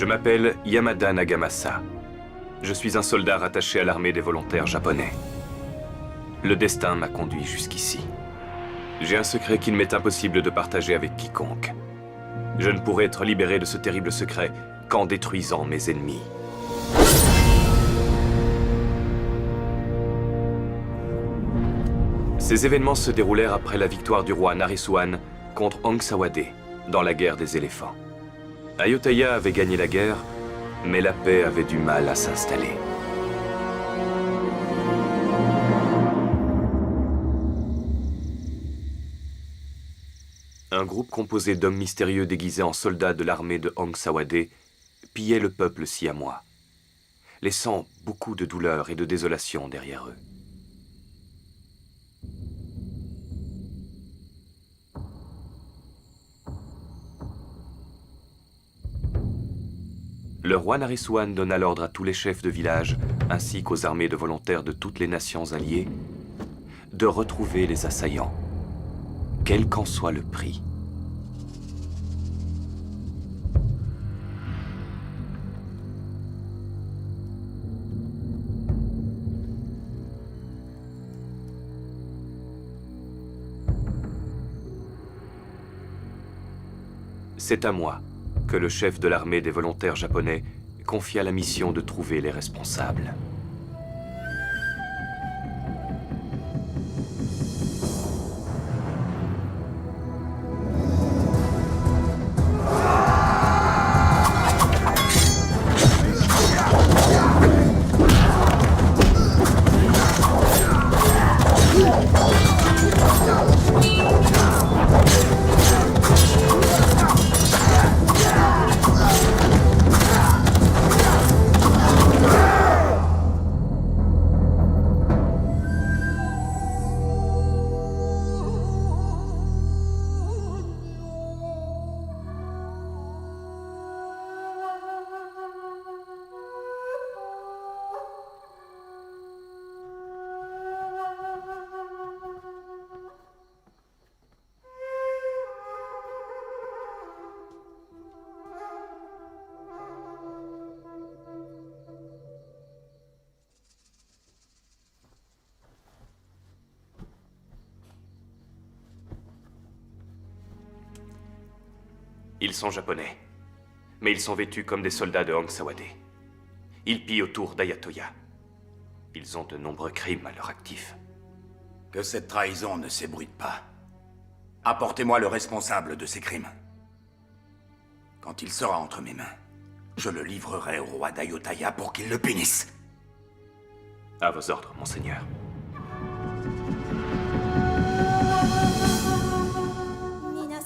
Je m'appelle Yamada Nagamasa. Je suis un soldat rattaché à l'armée des volontaires japonais. Le destin m'a conduit jusqu'ici. J'ai un secret qu'il m'est impossible de partager avec quiconque. Je ne pourrai être libéré de ce terrible secret qu'en détruisant mes ennemis. Ces événements se déroulèrent après la victoire du roi Naresuan contre Aang Sawade dans la guerre des éléphants. Ayutthaya avait gagné la guerre, mais la paix avait du mal à s'installer. Un groupe composé d'hommes mystérieux déguisés en soldats de l'armée de Aang Sawade pillait le peuple siamois, laissant beaucoup de douleur et de désolation derrière eux. Le roi Naresuan donna l'ordre à tous les chefs de village, ainsi qu'aux armées de volontaires de toutes les nations alliées, de retrouver les assaillants, quel qu'en soit le prix. C'est à moi que le chef de l'armée des volontaires japonais confia la mission de trouver les responsables. Ils sont japonais, mais ils sont vêtus comme des soldats de Aang Sawade. Ils pillent autour d'Ayutthaya. Ils ont de nombreux crimes à leur actif. Que cette trahison ne s'ébruite pas. Apportez-moi le responsable de ces crimes. Quand il sera entre mes mains, je le livrerai au roi d'Ayutthaya pour qu'il le punisse. À vos ordres, monseigneur.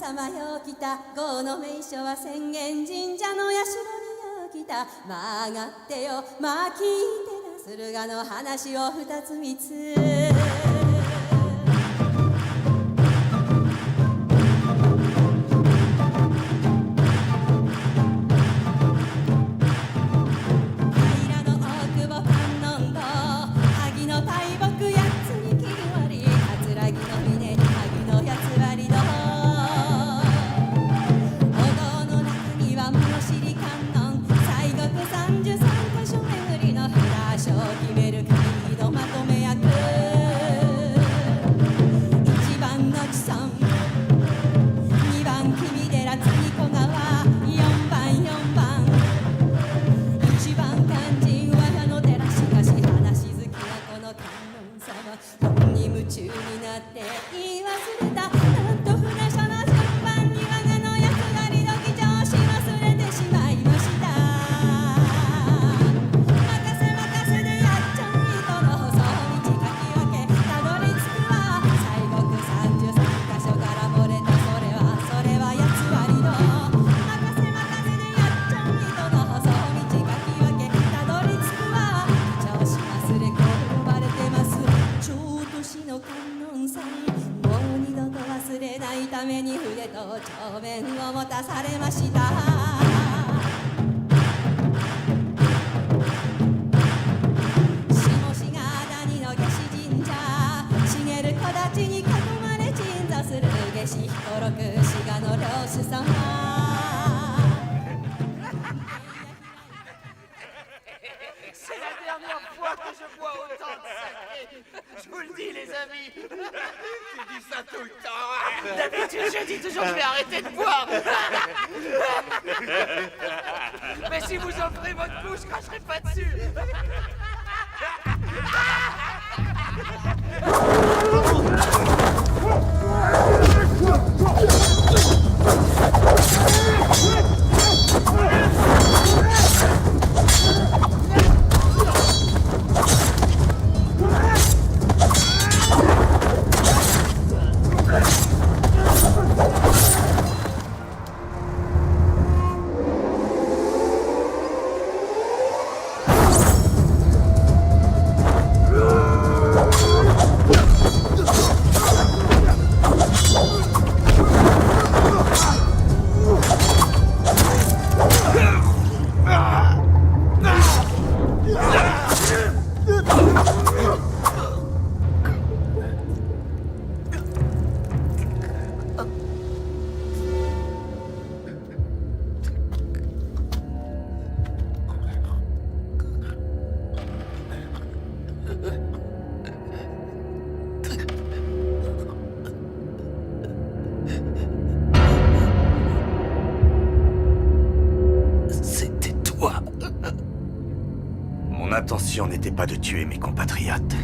様よ来た郷の名所は浅間神社の社によ来た曲がってよまあ聞いてな駿河の話を二つ三つ平の大久保観音堂萩の大木八つに切り割り桂木の峰に萩の八つ割り堂長弁を持たされました下志賀谷の下志神社茂る木立に囲まれ鎮座する下志彦六志賀の領主様 dernière fois que je bois autant de saké. Je vous le dis, les amis. Tu dis ça tout le temps. D'habitude, je dis toujours que je vais arrêter de boire. Mais si vous offrez votre coup, je cracherai pas dessus. C'était toi. Mon intention n'était pas de tuer mes compatriotes.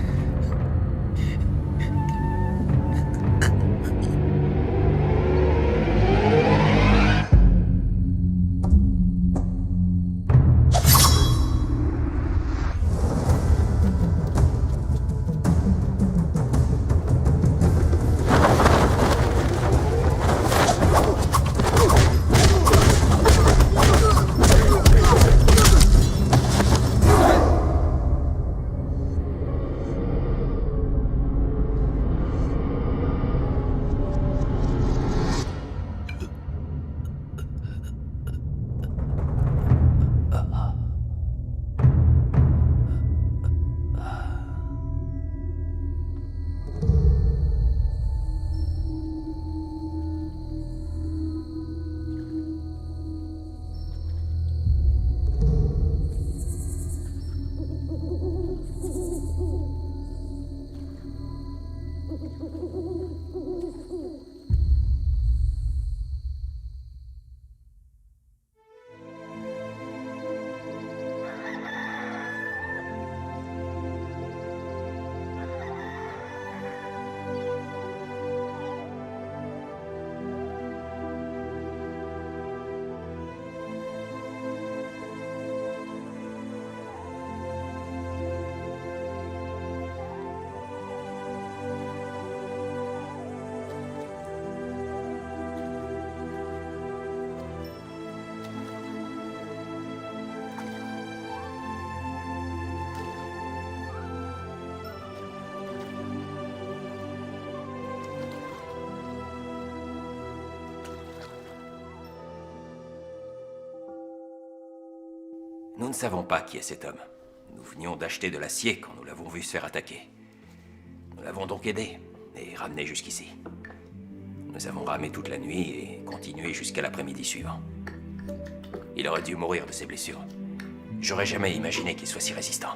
Nous ne savons pas qui est cet homme. Nous venions d'acheter de l'acier quand nous l'avons vu se faire attaquer. Nous l'avons donc aidé et ramené jusqu'ici. Nous avons ramé toute la nuit et continué jusqu'à l'après-midi suivant. Il aurait dû mourir de ses blessures. J'aurais jamais imaginé qu'il soit si résistant.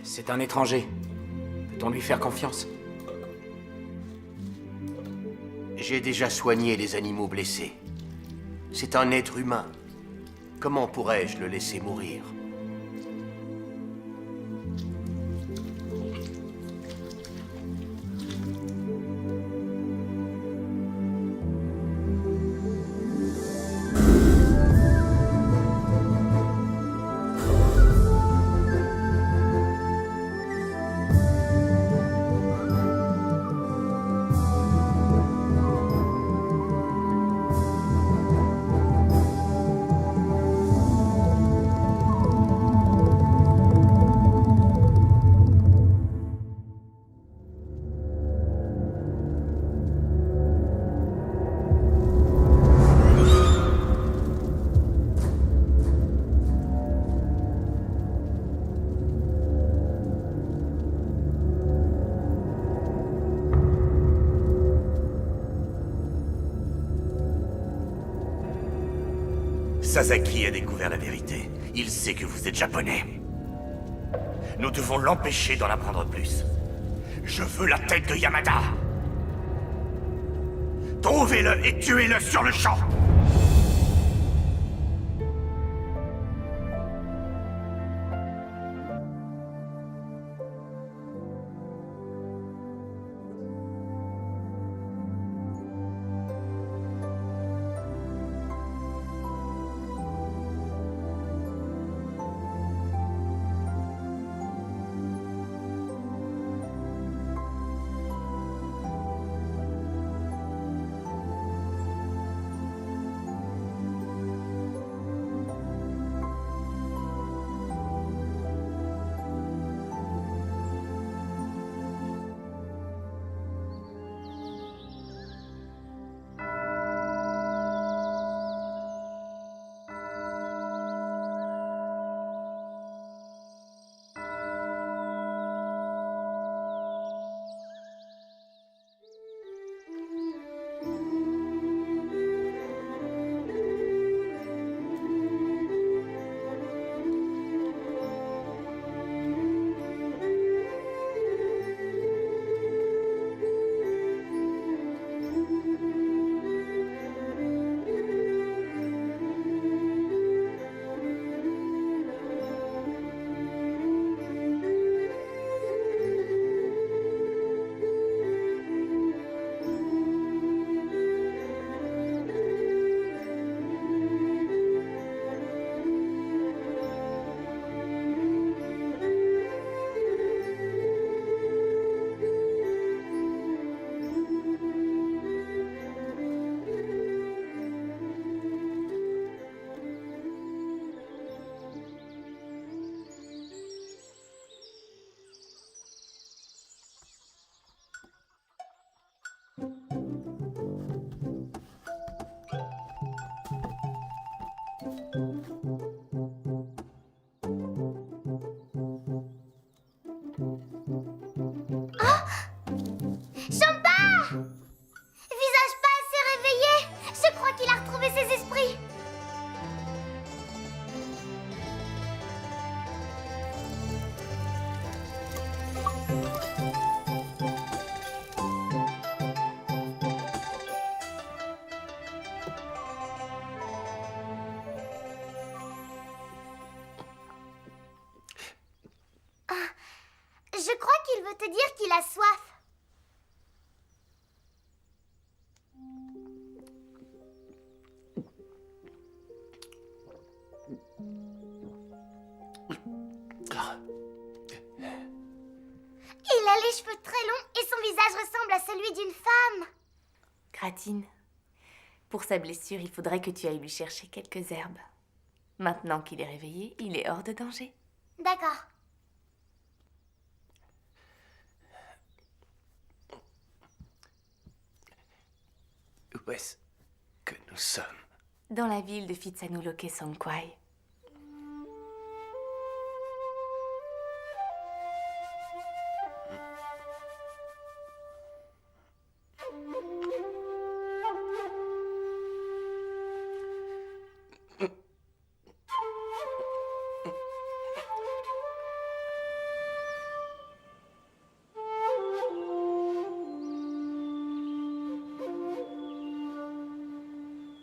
C'est un étranger. Peut-on lui faire confiance? J'ai déjà soigné les animaux blessés. C'est un être humain. Comment pourrais-je le laisser mourir? Sasaki a découvert la vérité. Il sait que vous êtes japonais. Nous devons l'empêcher d'en apprendre plus. Je veux la tête de Yamada. Trouvez-le et tuez-le sur le champ. Je crois qu'il veut te dire qu'il a soif. Il a les cheveux très longs et son visage ressemble à celui d'une femme. Gratine, pour sa blessure, il faudrait que tu ailles lui chercher quelques herbes. Maintenant qu'il est réveillé, il est hors de danger. D'accord. Où est-ce que nous sommes? Dans la ville de Phitsanulok Songkwai.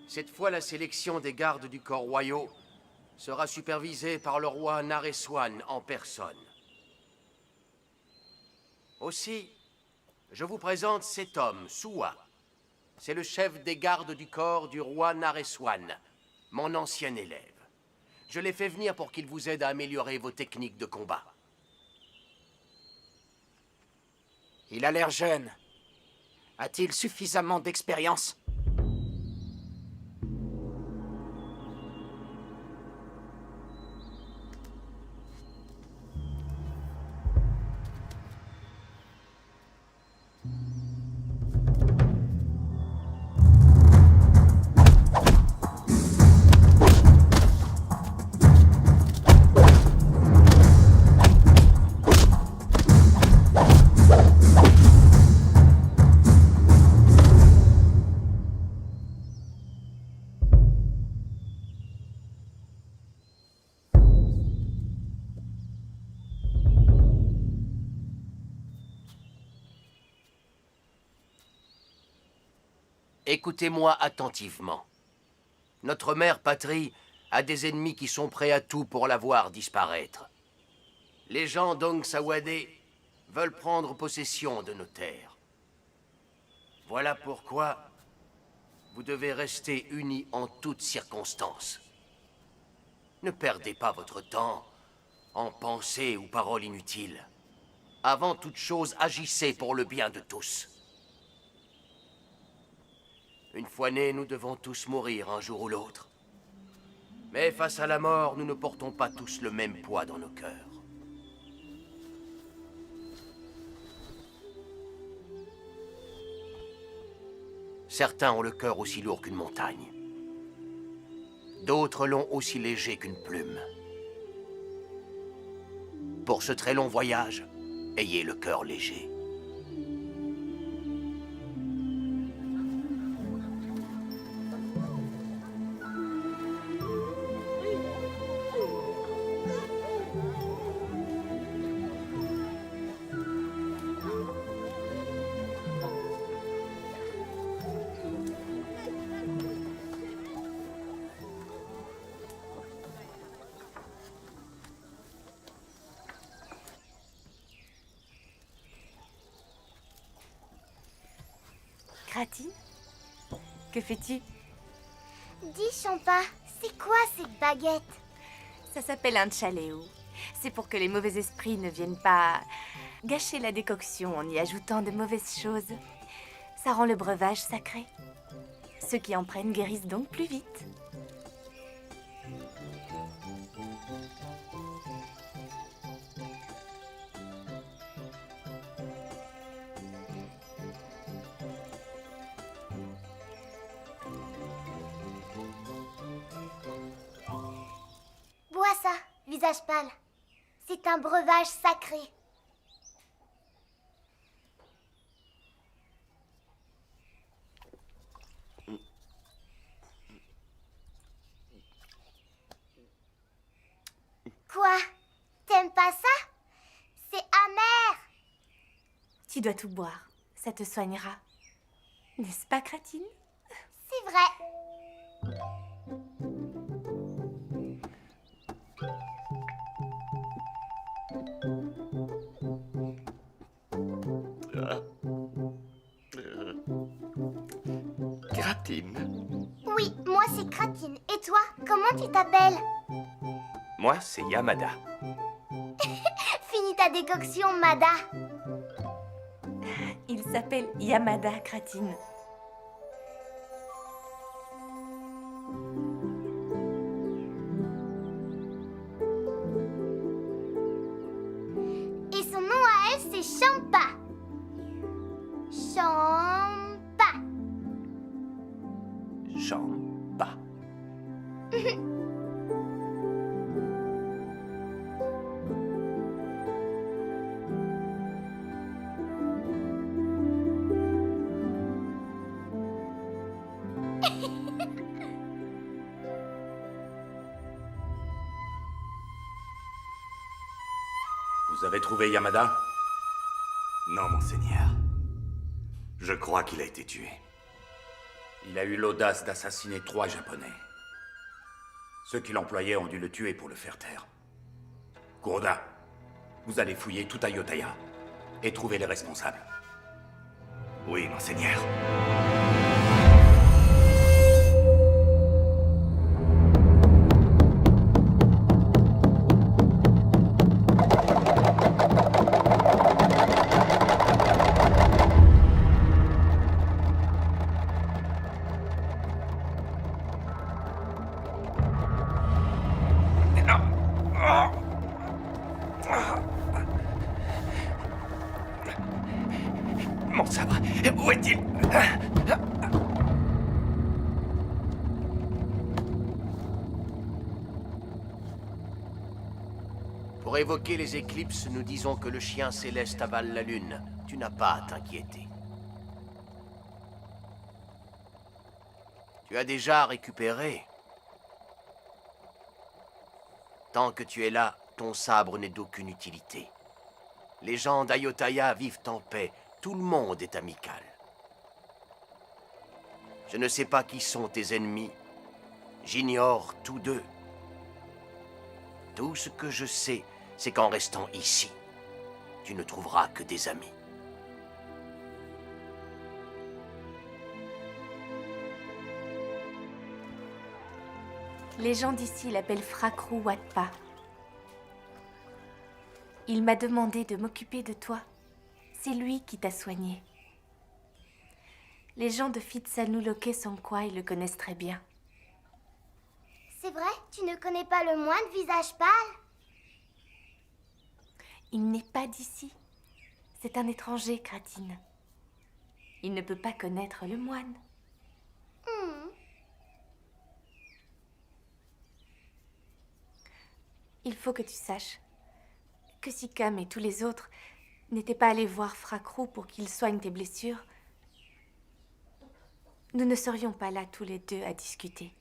Cette fois, la sélection des gardes du corps royaux sera supervisée par le roi Naresuan en personne. Aussi, je vous présente cet homme, Suwa. C'est le chef des gardes du corps du roi Naresuan, mon ancien élève. Je l'ai fait venir pour qu'il vous aide à améliorer vos techniques de combat. Il a l'air jeune. A-t-il suffisamment d'expérience ? Écoutez-moi attentivement. Notre mère patrie a des ennemis qui sont prêts à tout pour la voir disparaître. Les gens d'Ong Sawade veulent prendre possession de nos terres. Voilà pourquoi vous devez rester unis en toutes circonstances. Ne perdez pas votre temps en pensées ou paroles inutiles. Avant toute chose, agissez pour le bien de tous. Une fois nés, nous devons tous mourir un jour ou l'autre. Mais face à la mort, nous ne portons pas tous le même poids dans nos cœurs. Certains ont le cœur aussi lourd qu'une montagne. D'autres l'ont aussi léger qu'une plume. Pour ce très long voyage, ayez le cœur léger. Gratine, que fais-tu? Dis, Champa, c'est quoi cette baguette? Ça s'appelle un chaléo. C'est pour que les mauvais esprits ne viennent pas gâcher la décoction en y ajoutant de mauvaises choses. Ça rend le breuvage sacré. Ceux qui en prennent guérissent donc plus vite. Bois ça, visage pâle. C'est un breuvage sacré. Quoi? T'aimes pas ça? C'est amer. Tu dois tout boire. Ça te soignera. N'est-ce pas, Gratine? C'est vrai. Gratine. Oui, moi c'est Gratine. Et toi, comment tu t'appelles? Moi, c'est Yamada. Finis ta décoction, Mada. Il s'appelle Yamada, Gratine. Et son nom à elle, c'est Champa. Champa. Champa. Vous avez trouvé Yamada? Non, monseigneur. Je crois qu'il a été tué. Il a eu l'audace d'assassiner 3 Japonais. Ceux qui l'employaient ont dû le tuer pour le faire taire. Kuroda, vous allez fouiller tout Ayutthaya et trouver les responsables. Oui, monseigneur. Mon sabre, où est-il? Pour évoquer les éclipses, nous disons que le chien céleste avale la lune. Tu n'as pas à t'inquiéter. Tu as déjà récupéré. Tant que tu es là, ton sabre n'est d'aucune utilité. Les gens d'Ayutthaya vivent en paix. Tout le monde est amical. Je ne sais pas qui sont tes ennemis. J'ignore tous deux. Tout ce que je sais, c'est qu'en restant ici, tu ne trouveras que des amis. Les gens d'ici l'appellent Frakrou Watpa. Il m'a demandé de m'occuper de toi. C'est lui qui t'a soigné. Les gens de Phitsanulok Songkwai le connaissent très bien. C'est vrai, tu ne connais pas le moine visage pâle? Il n'est pas d'ici. C'est un étranger, Kratine. Il ne peut pas connaître le moine. Il faut que tu saches que si Cam et tous les autres n'étaient pas allés voir Frakrou pour qu'il soigne tes blessures, nous ne serions pas là tous les deux à discuter.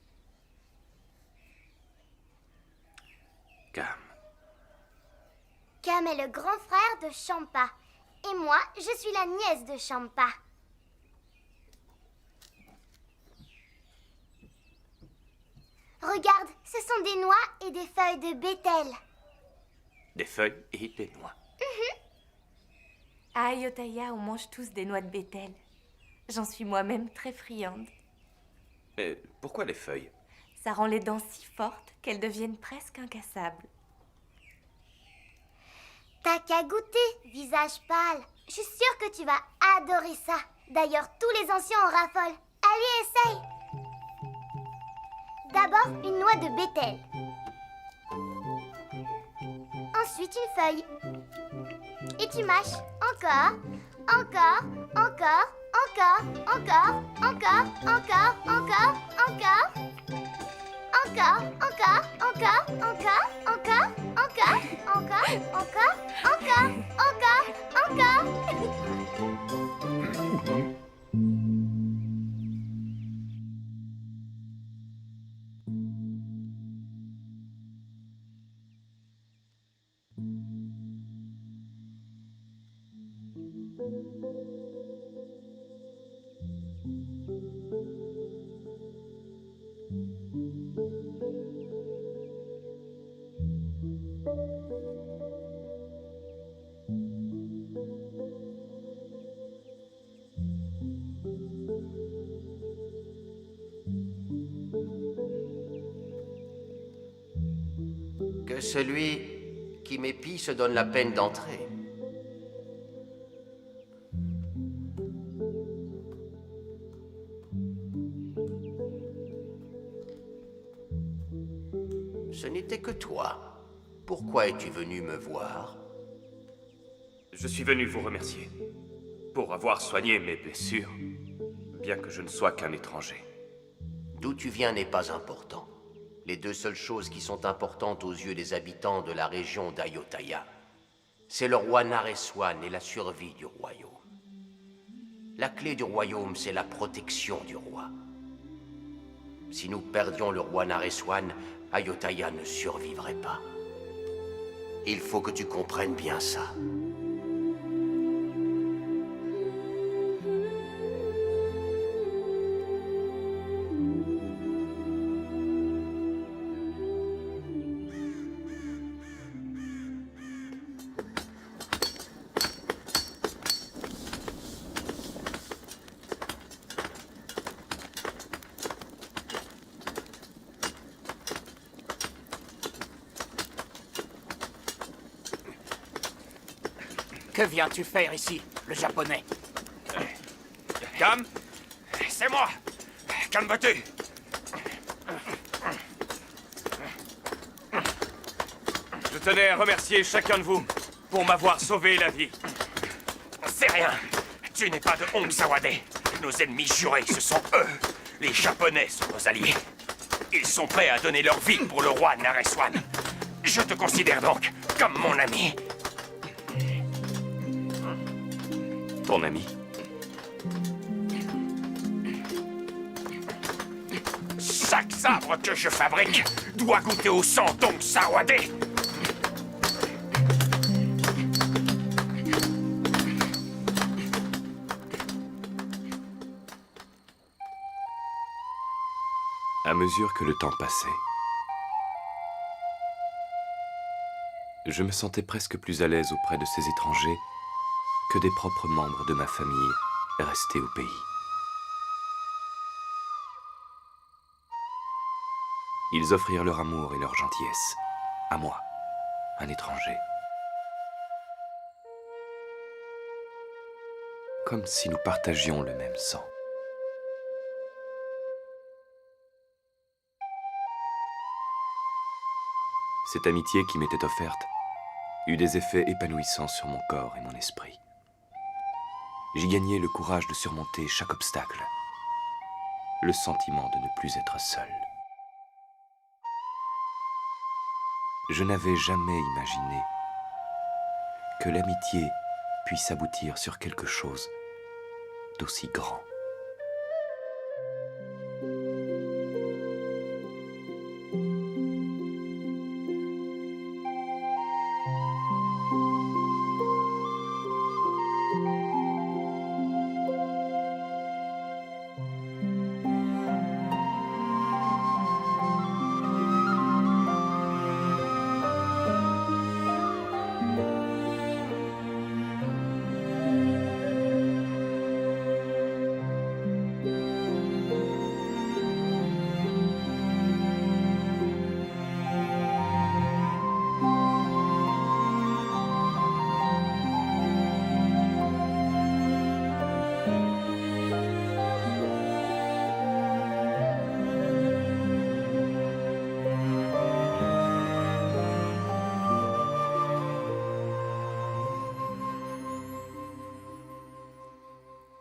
Cam. Cam est le grand frère de Champa. Et moi, je suis la nièce de Champa. Regarde, ce sont des noix et des feuilles de bétel. Des feuilles et des noix. À Ayutthaya, on mange tous des noix de bétel. J'en suis moi-même très friande. Mais pourquoi les feuilles? Ça rend les dents si fortes qu'elles deviennent presque incassables. T'as qu'à goûter, visage pâle. Je suis sûre que tu vas adorer ça. D'ailleurs, tous les anciens en raffolent. Allez, essaye. D'abord, une noix de bétel. Ensuite, une feuille. Et tu mâches. Encore, encore, encore, encore, encore, encore, encore, encore, encore. Encore, encore, encore, encore, encore, encore, encore, encore, encore, encore, encore. Que celui qui m'épie se donne la peine d'entrer. Ce n'était que toi. Pourquoi es-tu venu me voir? Je suis venu vous remercier pour avoir soigné mes blessures, bien que je ne sois qu'un étranger. D'où tu viens n'est pas important. Les deux seules choses qui sont importantes aux yeux des habitants de la région d'Ayutthaya, c'est le roi Nareswan et la survie du royaume. La clé du royaume, c'est la protection du roi. Si nous perdions le roi Nareswan, Ayutthaya ne survivrait pas. Il faut que tu comprennes bien ça. Que viens-tu faire ici, le japonais? Cam, c'est moi. Calme-tu. Je tenais à remercier chacun de vous pour m'avoir sauvé la vie. C'est rien. Tu n'es pas de Hong Sawade. Nos ennemis jurés, ce sont eux. Les Japonais sont nos alliés. Ils sont prêts à donner leur vie pour le roi Nareswan. Je te considère donc comme mon ami. Ton ami? Chaque sabre que je fabrique doit goûter au sang d'Hong Sawade. À mesure que le temps passait, je me sentais presque plus à l'aise auprès de ces étrangers que des propres membres de ma famille restés au pays. Ils offrirent leur amour et leur gentillesse à moi, un étranger. Comme si nous partagions le même sang. Cette amitié qui m'était offerte eut des effets épanouissants sur mon corps et mon esprit. J'y gagnai le courage de surmonter chaque obstacle, le sentiment de ne plus être seul. Je n'avais jamais imaginé que l'amitié puisse aboutir sur quelque chose d'aussi grand.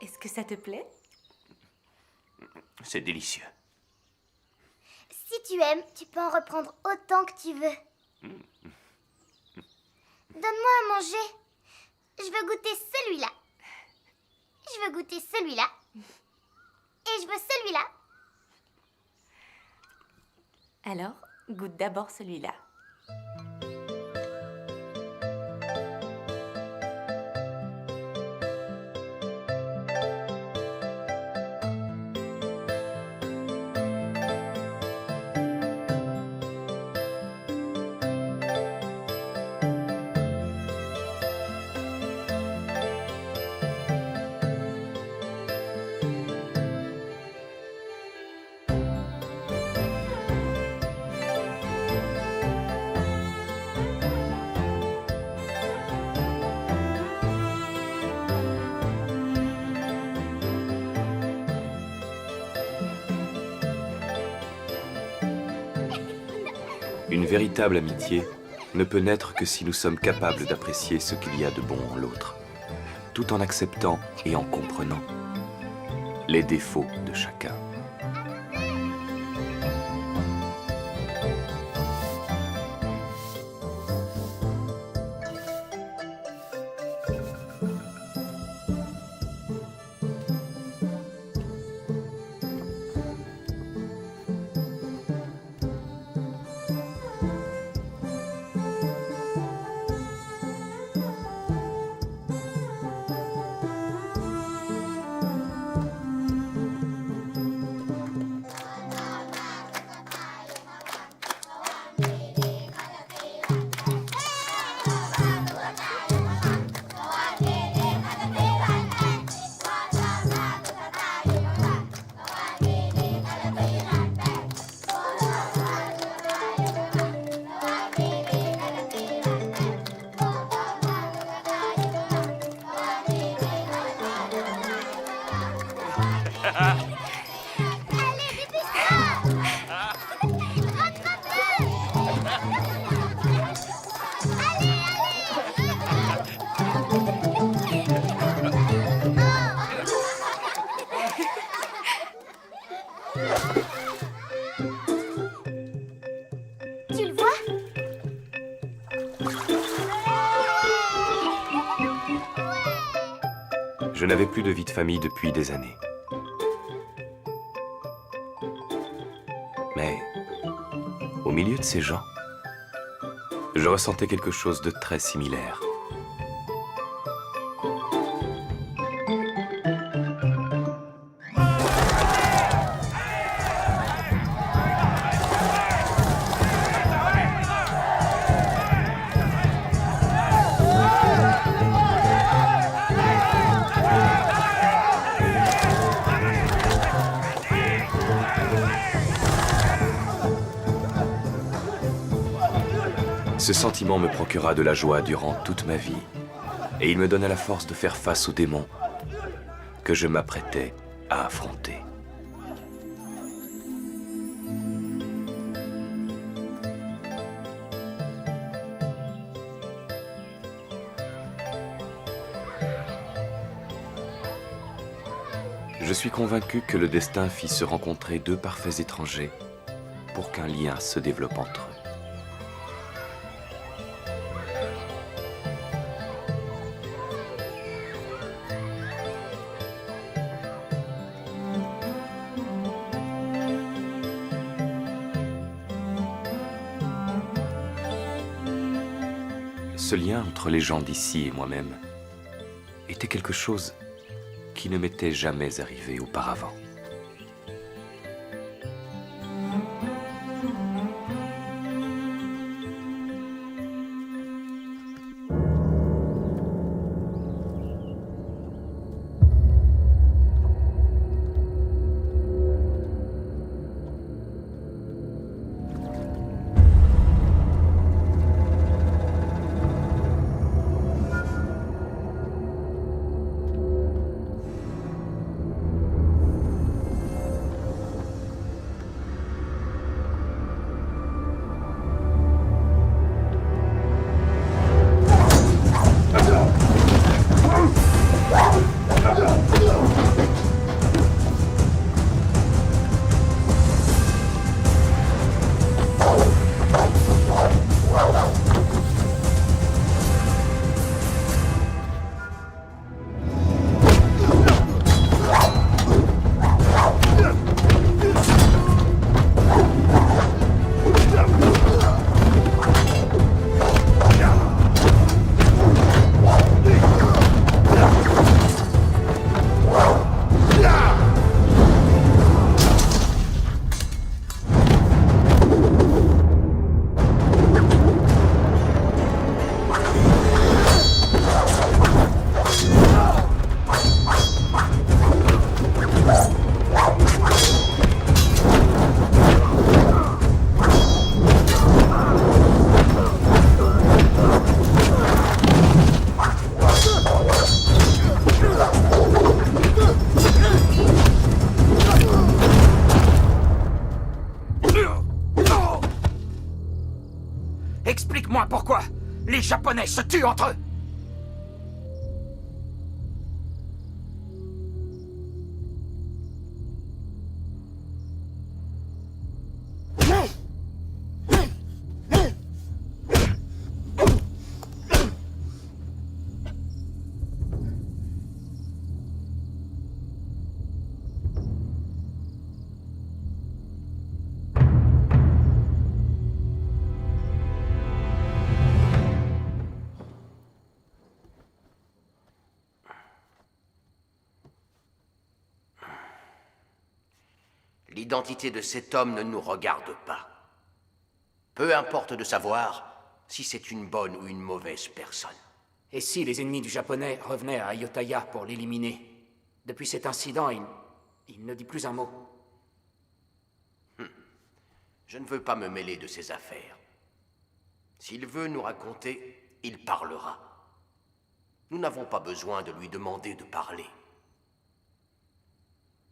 Est-ce que ça te plaît? C'est délicieux. Si tu aimes, tu peux en reprendre autant que tu veux. Donne-moi à manger. Je veux goûter celui-là. Je veux goûter celui-là. Et je veux celui-là. Alors, goûte d'abord celui-là. Une véritable amitié ne peut naître que si nous sommes capables d'apprécier ce qu'il y a de bon en l'autre, tout en acceptant et en comprenant les défauts de chacun. Tu le vois? Je n'avais plus de vie de famille depuis des années. Mais, au milieu de ces gens, je ressentais quelque chose de très similaire. Ce sentiment me procura de la joie durant toute ma vie, et il me donna la force de faire face aux démons que je m'apprêtais à affronter. Je suis convaincu que le destin fit se rencontrer deux parfaits étrangers pour qu'un lien se développe entre eux. Ce lien entre les gens d'ici et moi-même était quelque chose qui ne m'était jamais arrivé auparavant. Explique-moi pourquoi les Japonais se tuent entre eux. L'identité de cet homme ne nous regarde pas. Peu importe de savoir si c'est une bonne ou une mauvaise personne. Et si les ennemis du Japonais revenaient à Ayutthaya pour l'éliminer? Depuis cet incident, il ne dit plus un mot. Je ne veux pas me mêler de ses affaires. S'il veut nous raconter, il parlera. Nous n'avons pas besoin de lui demander de parler.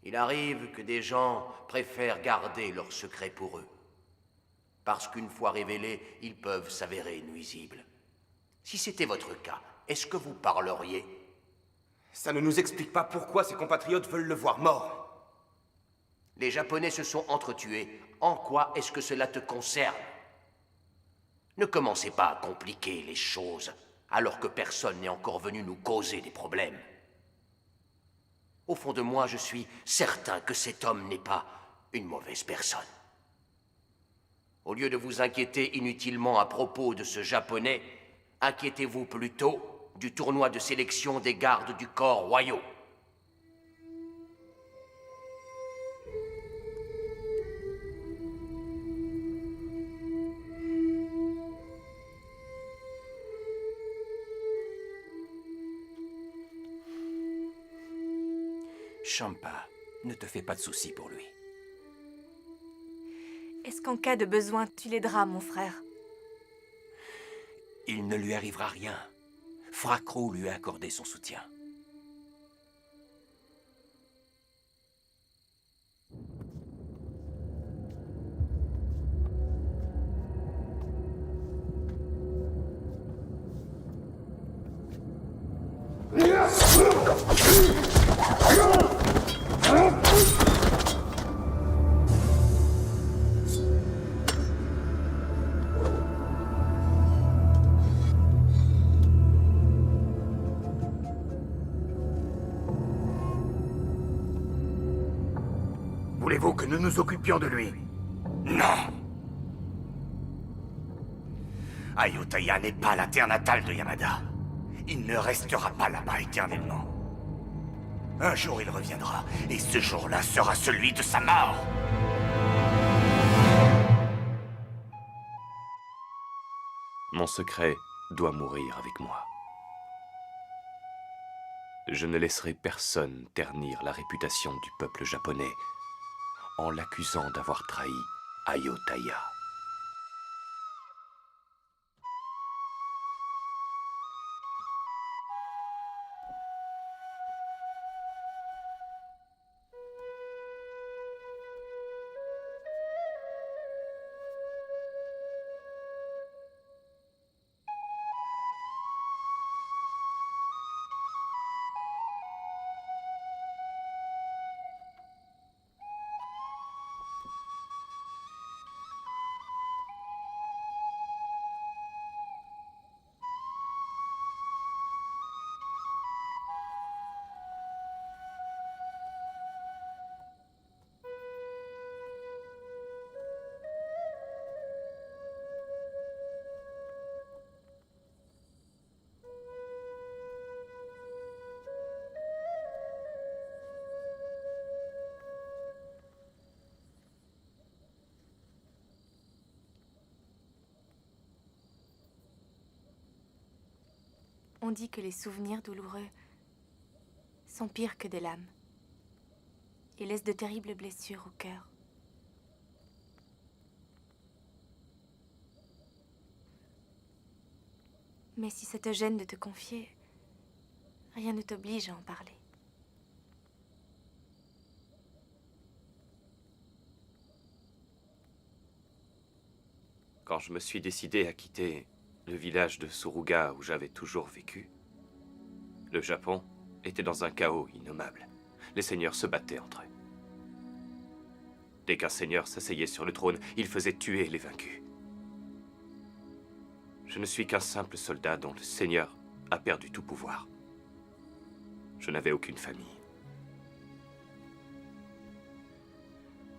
Il arrive que des gens préfèrent garder leurs secrets pour eux. Parce qu'une fois révélés, ils peuvent s'avérer nuisibles. Si c'était votre cas, est-ce que vous parleriez? Ça ne nous explique pas pourquoi ses compatriotes veulent le voir mort. Les Japonais se sont entretués. En quoi est-ce que cela te concerne? Ne commencez pas à compliquer les choses, alors que personne n'est encore venu nous causer des problèmes. Au fond de moi, je suis certain que cet homme n'est pas une mauvaise personne. Au lieu de vous inquiéter inutilement à propos de ce Japonais, inquiétez-vous plutôt du tournoi de sélection des gardes du corps royaux. Champa, ne te fais pas de soucis pour lui. Est-ce qu'en cas de besoin, tu l'aideras, mon frère? Il ne lui arrivera rien. Fracro lui a accordé son soutien. Voulez-vous que nous nous occupions de lui? Non! Ayutthaya n'est pas la terre natale de Yamada. Il ne restera pas là-bas éternellement. Un jour il reviendra, et ce jour-là sera celui de sa mort! Mon secret doit mourir avec moi. Je ne laisserai personne ternir la réputation du peuple japonais en l'accusant d'avoir trahi Ayutthaya. On dit que les souvenirs douloureux sont pires que des lames et laissent de terribles blessures au cœur. Mais si ça te gêne de te confier, rien ne t'oblige à en parler. Quand je me suis décidé à quitter le village de Suruga où j'avais toujours vécu, le Japon était dans un chaos innommable. Les seigneurs se battaient entre eux. Dès qu'un seigneur s'asseyait sur le trône, il faisait tuer les vaincus. Je ne suis qu'un simple soldat dont le seigneur a perdu tout pouvoir. Je n'avais aucune famille.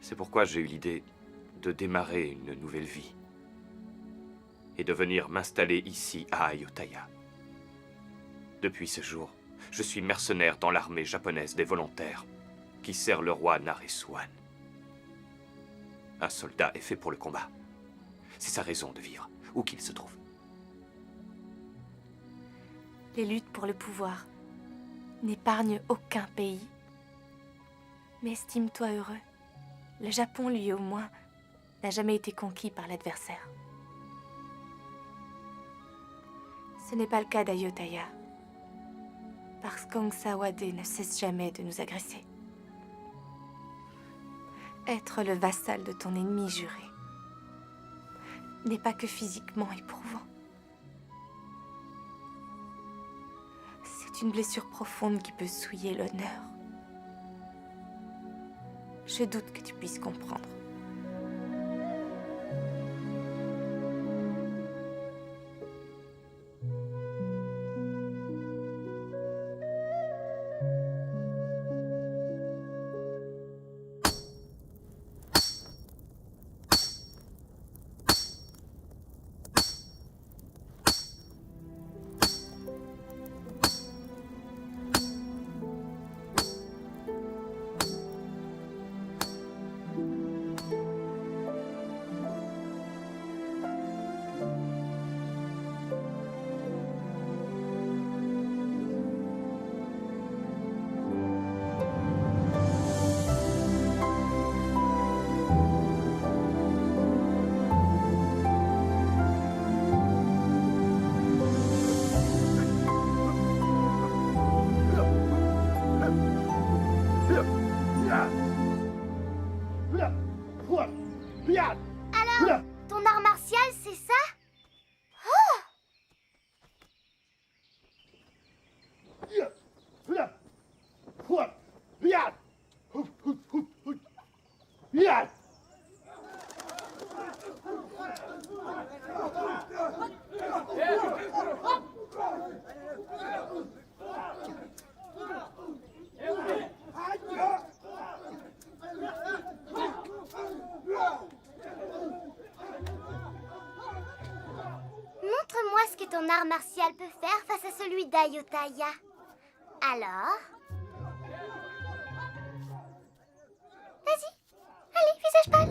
C'est pourquoi j'ai eu l'idée de démarrer une nouvelle vie et de venir m'installer ici à Ayutthaya. Depuis ce jour, je suis mercenaire dans l'armée japonaise des volontaires qui sert le roi Naresuan. Un soldat est fait pour le combat. C'est sa raison de vivre, où qu'il se trouve. Les luttes pour le pouvoir n'épargnent aucun pays. Mais estime-toi heureux. Le Japon, lui au moins, n'a jamais été conquis par l'adversaire. Ce n'est pas le cas d'Ayutthaya, parce qu'Angsawade ne cesse jamais de nous agresser. Être le vassal de ton ennemi juré n'est pas que physiquement éprouvant. C'est une blessure profonde qui peut souiller l'honneur. Je doute que tu puisses comprendre. Alors, ton art martial, c'est ça? Montre-moi ce que ton art martial peut faire face à celui d'Ayutthaya. Alors? Vas-y, allez, visage pâle.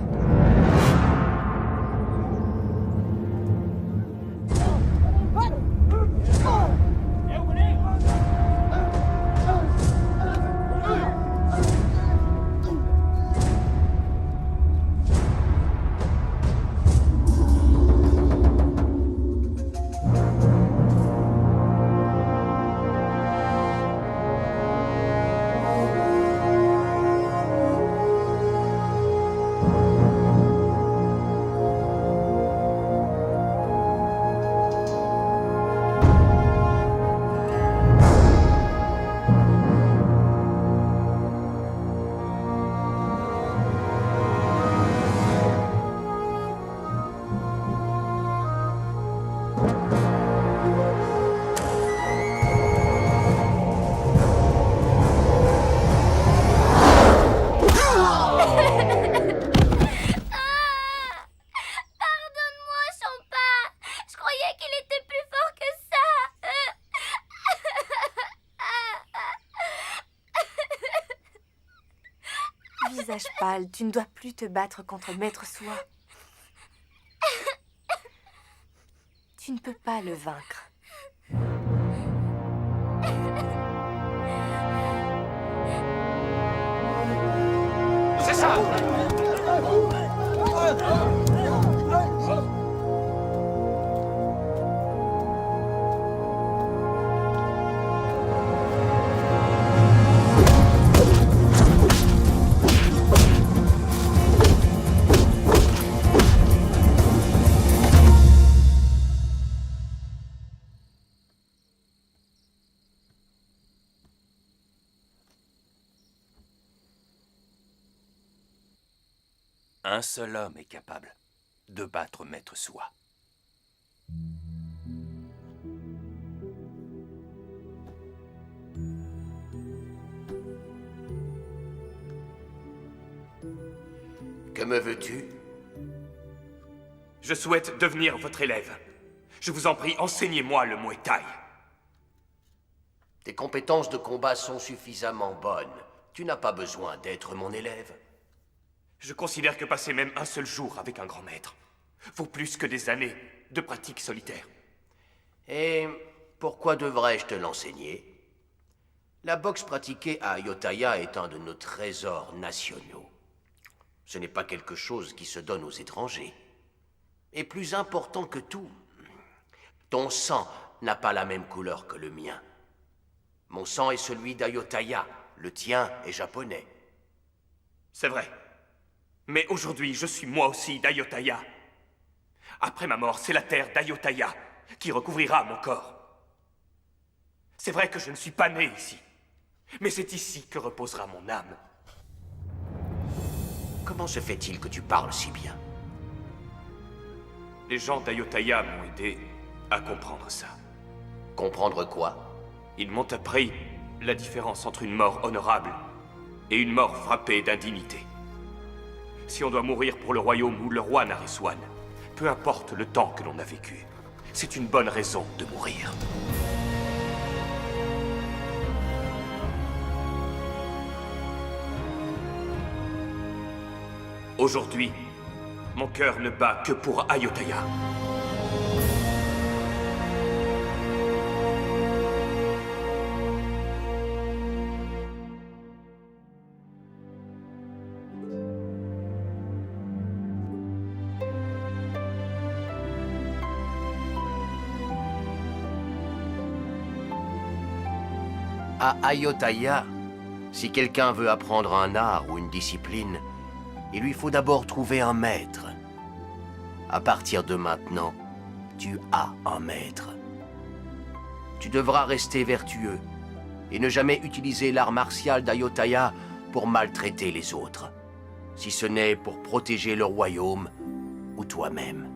Visage pâle, tu ne dois plus te battre contre Maître Soi. Tu ne peux pas le vaincre. C'est ça! Un seul homme est capable de battre Maître Soi. Que me veux-tu? Je souhaite devenir votre élève. Je vous en prie, enseignez-moi le Muay Thai. Tes compétences de combat sont suffisamment bonnes. Tu n'as pas besoin d'être mon élève. Je considère que passer même un seul jour avec un grand maître vaut plus que des années de pratique solitaire. Et pourquoi devrais-je te l'enseigner? La boxe pratiquée à Ayutthaya est un de nos trésors nationaux. Ce n'est pas quelque chose qui se donne aux étrangers. Et plus important que tout, ton sang n'a pas la même couleur que le mien. Mon sang est celui d'Ayutthaya, le tien est japonais. C'est vrai. Mais aujourd'hui, je suis moi aussi d'Ayutthaya. Après ma mort, c'est la terre d'Ayutthaya qui recouvrira mon corps. C'est vrai que je ne suis pas né ici, mais c'est ici que reposera mon âme. Comment se fait-il que tu parles si bien? Les gens d'Ayutthaya m'ont aidé à comprendre ça. Comprendre quoi? Ils m'ont appris la différence entre une mort honorable et une mort frappée d'indignité. Si on doit mourir pour le royaume ou le roi Naresuan, peu importe le temps que l'on a vécu, c'est une bonne raison de mourir. Aujourd'hui, mon cœur ne bat que pour Ayutthaya. À Ayutthaya, si quelqu'un veut apprendre un art ou une discipline, il lui faut d'abord trouver un maître. À partir de maintenant, tu as un maître. Tu devras rester vertueux et ne jamais utiliser l'art martial d'Ayutthaya pour maltraiter les autres, si ce n'est pour protéger le royaume ou toi-même.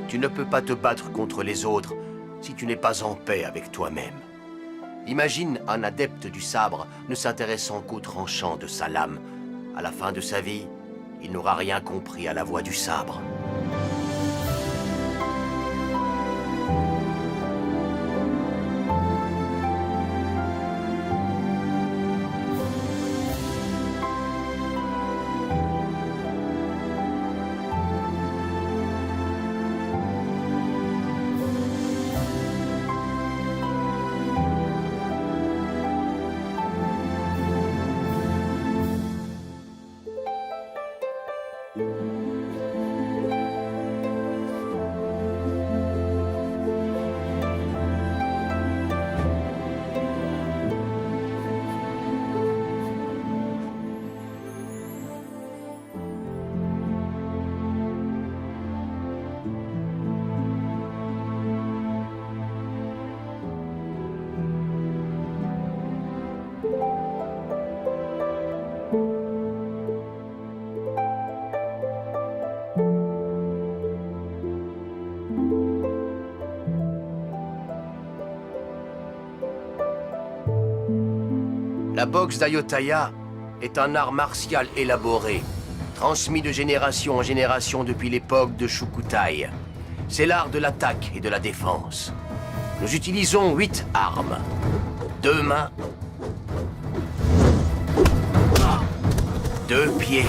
Tu ne peux pas te battre contre les autres si tu n'es pas en paix avec toi-même. Imagine un adepte du sabre ne s'intéressant qu'au tranchant de sa lame. À la fin de sa vie, il n'aura rien compris à la voie du sabre. La boxe d'Ayutthaya est un art martial élaboré, transmis de génération en génération depuis l'époque de Shukutai. C'est l'art de l'attaque et de la défense. Nous utilisons 8 armes. 2 mains, 2 pieds,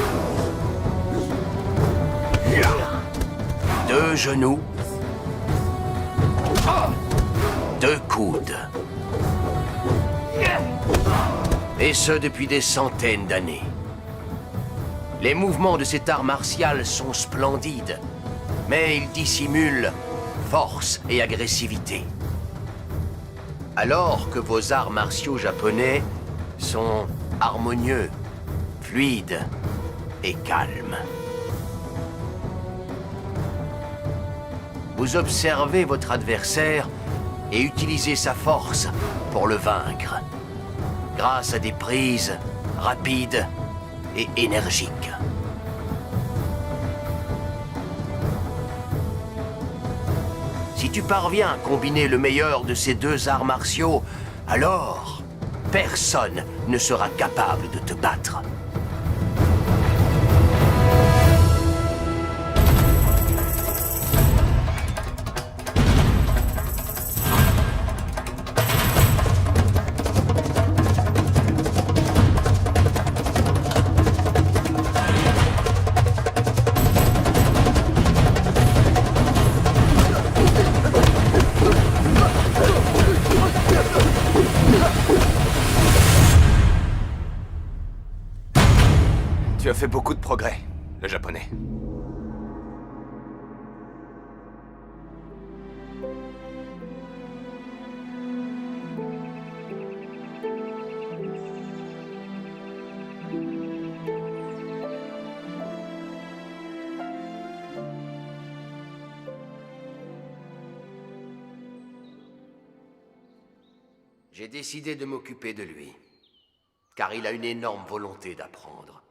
2 genoux, 2 coudes. Et ce depuis des centaines d'années. Les mouvements de cet art martial sont splendides, mais ils dissimulent force et agressivité. Alors que vos arts martiaux japonais sont harmonieux, fluides et calmes. Vous observez votre adversaire et utilisez sa force pour le vaincre, grâce à des prises rapides et énergiques. Si tu parviens à combiner le meilleur de ces 2 arts martiaux, alors personne ne sera capable de te battre. Tu as fait beaucoup de progrès, le japonais. J'ai décidé de m'occuper de lui, car il a une énorme volonté d'apprendre.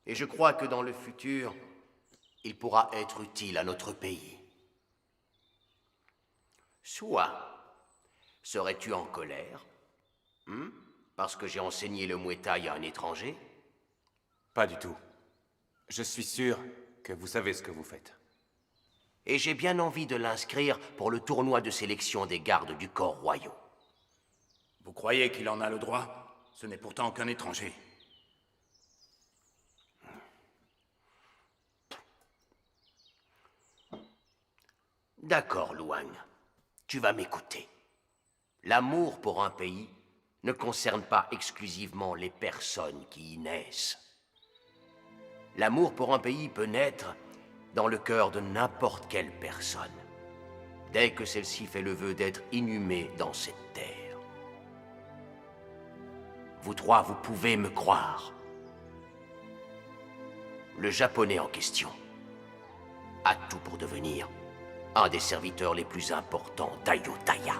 Et je crois que dans le futur, il pourra être utile à notre pays. Soit, serais-tu en colère parce que j'ai enseigné le Muay Thai à un étranger? Pas du tout. Je suis sûr que vous savez ce que vous faites. Et j'ai bien envie de l'inscrire pour le tournoi de sélection des gardes du corps royaux. Vous croyez qu'il en a le droit? Ce n'est pourtant qu'un étranger. D'accord, Luang. Tu vas m'écouter. L'amour pour un pays ne concerne pas exclusivement les personnes qui y naissent. L'amour pour un pays peut naître dans le cœur de n'importe quelle personne, dès que celle-ci fait le vœu d'être inhumée dans cette terre. Vous trois, vous pouvez me croire. Le Japonais en question a tout pour devenir un des serviteurs les plus importants d'Ayutthaya.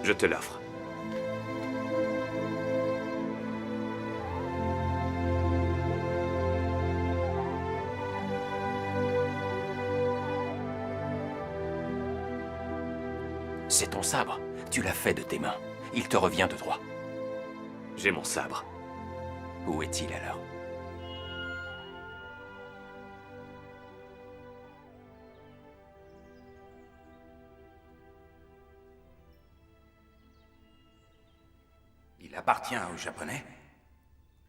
Je te l'offre. C'est ton sabre. Tu l'as fait de tes mains. Il te revient de droit. J'ai mon sabre. Où est-il alors? Il appartient aux Japonais?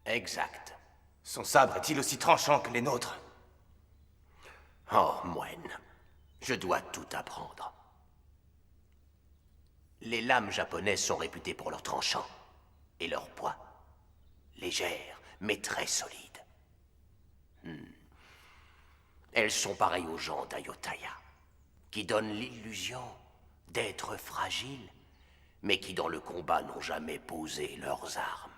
Exact. Son sabre est-il aussi tranchant que les nôtres? Oh, moine, je dois tout apprendre. Les lames japonaises sont réputées pour leur tranchant et leur poids. Légères, mais très solides. Elles sont pareilles aux gens d'Ayutthaya, qui donnent l'illusion d'être fragiles, mais qui dans le combat n'ont jamais posé leurs armes.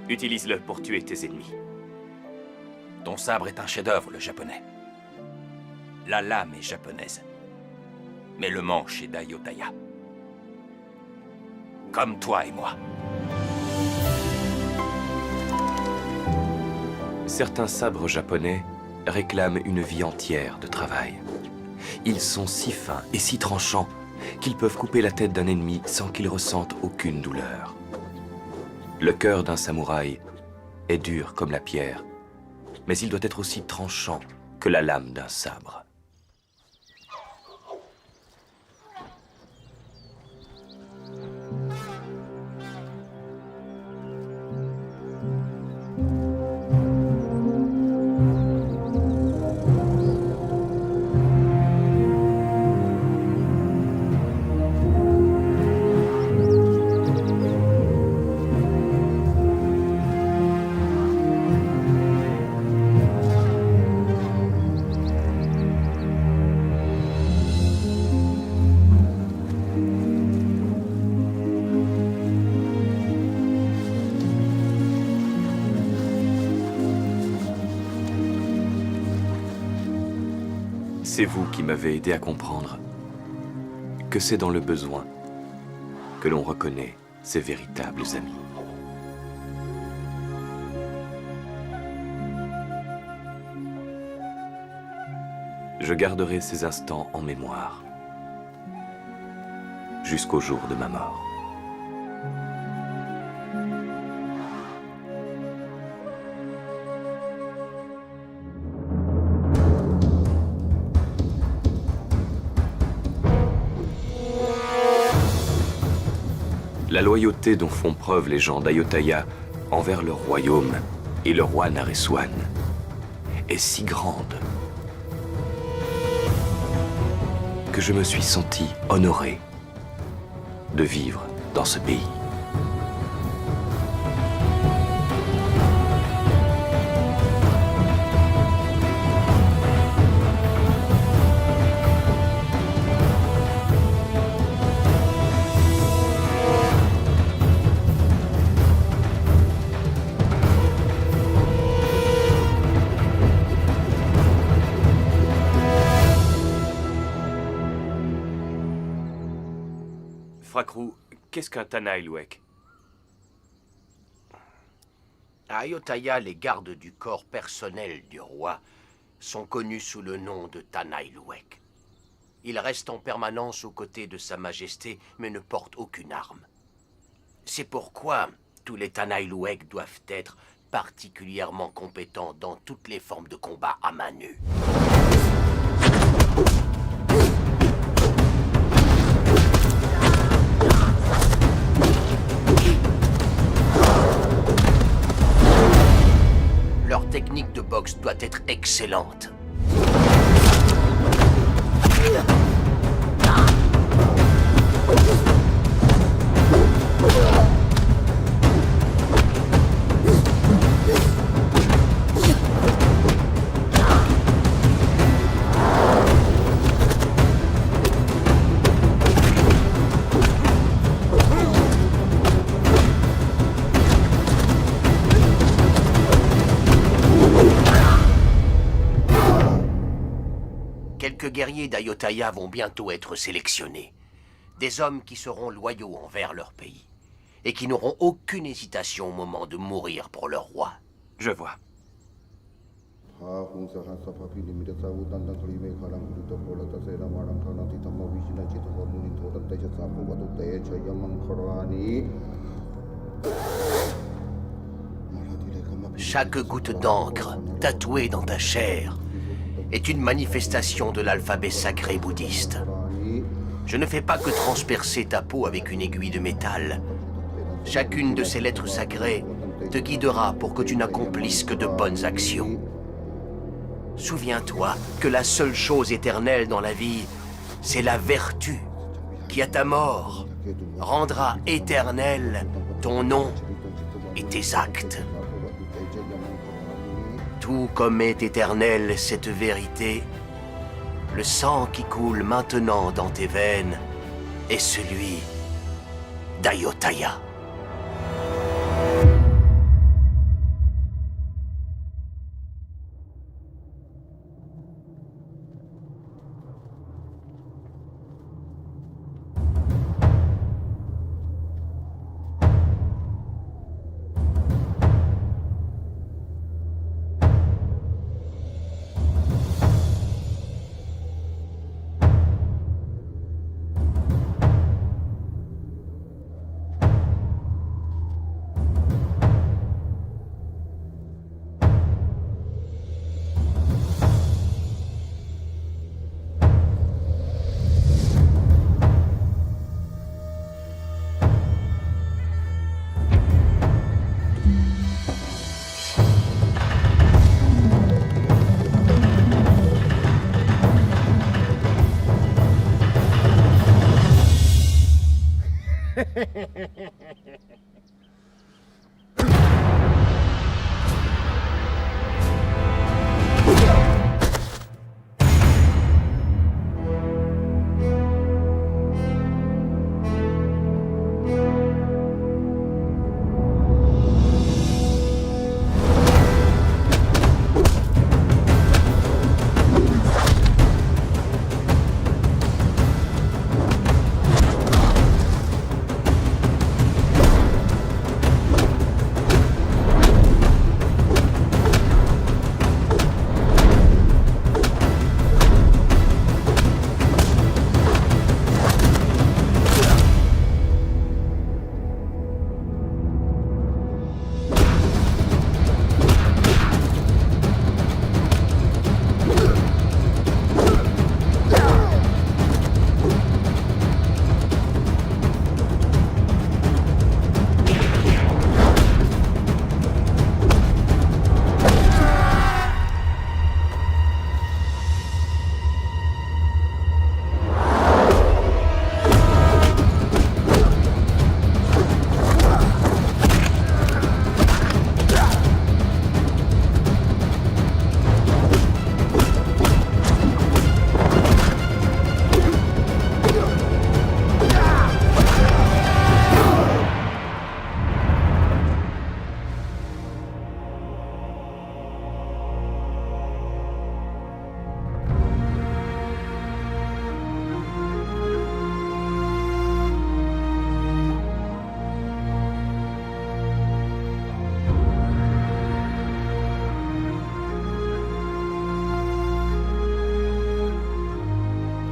Utilise-le pour tuer tes ennemis. Ton sabre est un chef-d'œuvre, le japonais. La lame est japonaise. Mais le manche est d'Ayutthaya. Comme toi et moi. Certains sabres japonais réclament une vie entière de travail. Ils sont si fins et si tranchants qu'ils peuvent couper la tête d'un ennemi sans qu'il ressente aucune douleur. Le cœur d'un samouraï est dur comme la pierre, mais il doit être aussi tranchant que la lame d'un sabre. C'est vous qui m'avez aidé à comprendre que c'est dans le besoin que l'on reconnaît ses véritables amis. Je garderai ces instants en mémoire jusqu'au jour de ma mort. La loyauté dont font preuve les gens d'Ayutthaya envers leur royaume et le roi Naresuan est si grande que je me suis senti honoré de vivre dans ce pays. Frakrou, qu'est-ce qu'un Tanaïlouek? À Ayutthaya, les gardes du corps personnel du roi sont connus sous le nom de Tanaïlouek. Ils restent en permanence aux côtés de Sa Majesté, mais ne portent aucune arme. C'est pourquoi tous les Tanaïlouek doivent être particulièrement compétents dans toutes les formes de combat à main nue. Leur technique de boxe doit être excellente. Quelques guerriers d'Ayutthaya vont bientôt être sélectionnés. Des hommes qui seront loyaux envers leur pays et qui n'auront aucune hésitation au moment de mourir pour leur roi. Je vois. Chaque goutte d'encre tatouée dans ta chair est une manifestation de l'alphabet sacré bouddhiste. Je ne fais pas que transpercer ta peau avec une aiguille de métal. Chacune de ces lettres sacrées te guidera pour que tu n'accomplisses que de bonnes actions. Souviens-toi que la seule chose éternelle dans la vie, c'est la vertu qui, à ta mort, rendra éternel ton nom et tes actes. Tout comme est éternelle cette vérité, le sang qui coule maintenant dans tes veines est celui d'Ayutthaya.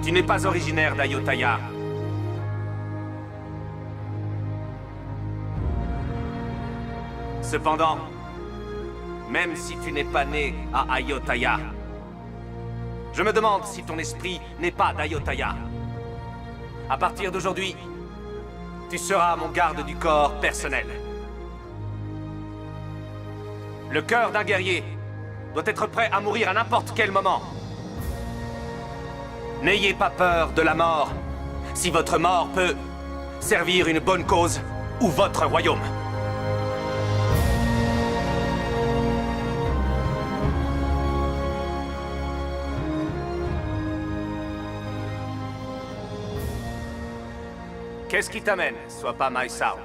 Tu n'es pas originaire d'Ayutthaya. Cependant, même si tu n'es pas né à Ayutthaya, je me demande si ton esprit n'est pas d'Ayutthaya. À partir d'aujourd'hui, tu seras mon garde du corps personnel. Le cœur d'un guerrier doit être prêt à mourir à n'importe quel moment. N'ayez pas peur de la mort, si votre mort peut servir une bonne cause ou votre royaume. Qu'est-ce qui t'amène, sois pas Maesao?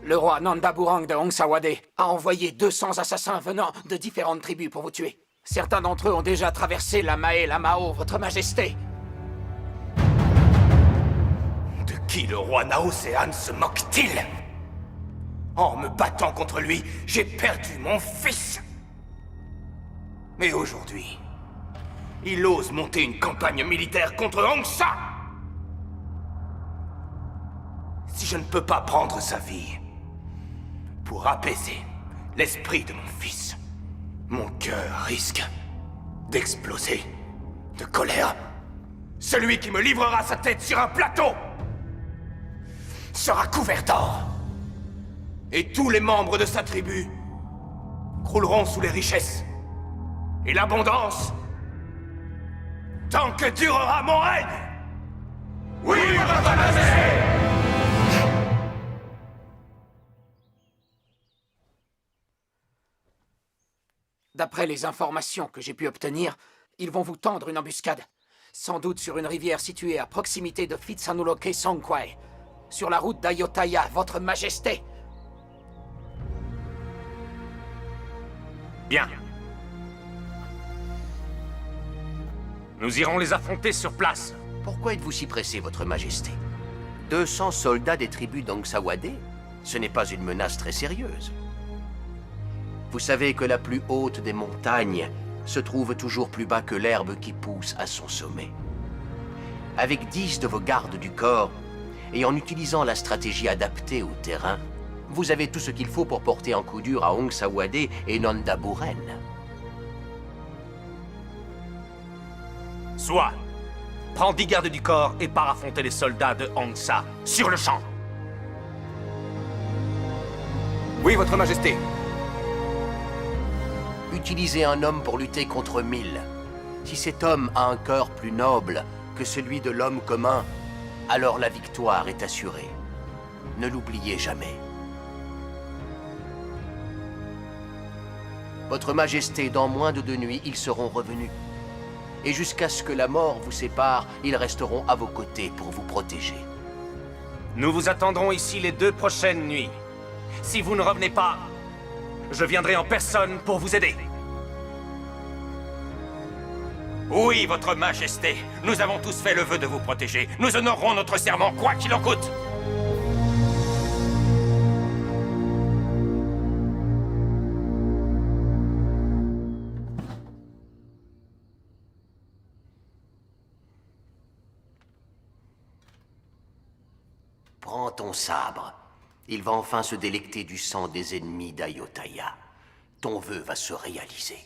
Le roi Nandaburang de Hongsawade a envoyé 200 assassins venant de différentes tribus pour vous tuer. Certains d'entre eux ont déjà traversé la Mae et la Mao, votre majesté. De qui le roi Naosean se moque-t-il? En me battant contre lui, j'ai perdu mon fils. Mais aujourd'hui, il ose monter une campagne militaire contre Hongsa. Si je ne peux pas prendre sa vie pour apaiser l'esprit de mon fils, mon cœur risque d'exploser de colère. Celui qui me livrera sa tête sur un plateau sera couvert d'or. Et tous les membres de sa tribu crouleront sous les richesses et l'abondance tant que durera mon règne. Oui, votre majesté! D'après les informations que j'ai pu obtenir, ils vont vous tendre une embuscade. Sans doute sur une rivière située à proximité de Phitsanuloke Songkwai. Sur la route d'Ayutthaya, votre majesté. Bien. Nous irons les affronter sur place. Pourquoi êtes-vous si pressé, votre majesté? 200 soldats des tribus d'Hongsawade? Ce n'est pas une menace très sérieuse. Vous savez que la plus haute des montagnes se trouve toujours plus bas que l'herbe qui pousse à son sommet. Avec 10 de vos gardes du corps, et en utilisant la stratégie adaptée au terrain, vous avez tout ce qu'il faut pour porter un coup dur à Hongsawade et Nandaburen. Soit, prends 10 gardes du corps et pars affronter les soldats de Hongsa, sur le champ. Oui, votre majesté. Utilisez un homme pour lutter contre 1000. Si cet homme a un cœur plus noble que celui de l'homme commun, alors la victoire est assurée. Ne l'oubliez jamais. Votre Majesté, dans moins de 2 nuits, ils seront revenus. Et jusqu'à ce que la mort vous sépare, ils resteront à vos côtés pour vous protéger. Nous vous attendrons ici les 2 prochaines nuits. Si vous ne revenez pas, je viendrai en personne pour vous aider. Oui, votre majesté. Nous avons tous fait le vœu de vous protéger. Nous honorerons notre serment, quoi qu'il en coûte. Prends ton sabre. Il va enfin se délecter du sang des ennemis d'Ayutthaya. Ton vœu va se réaliser.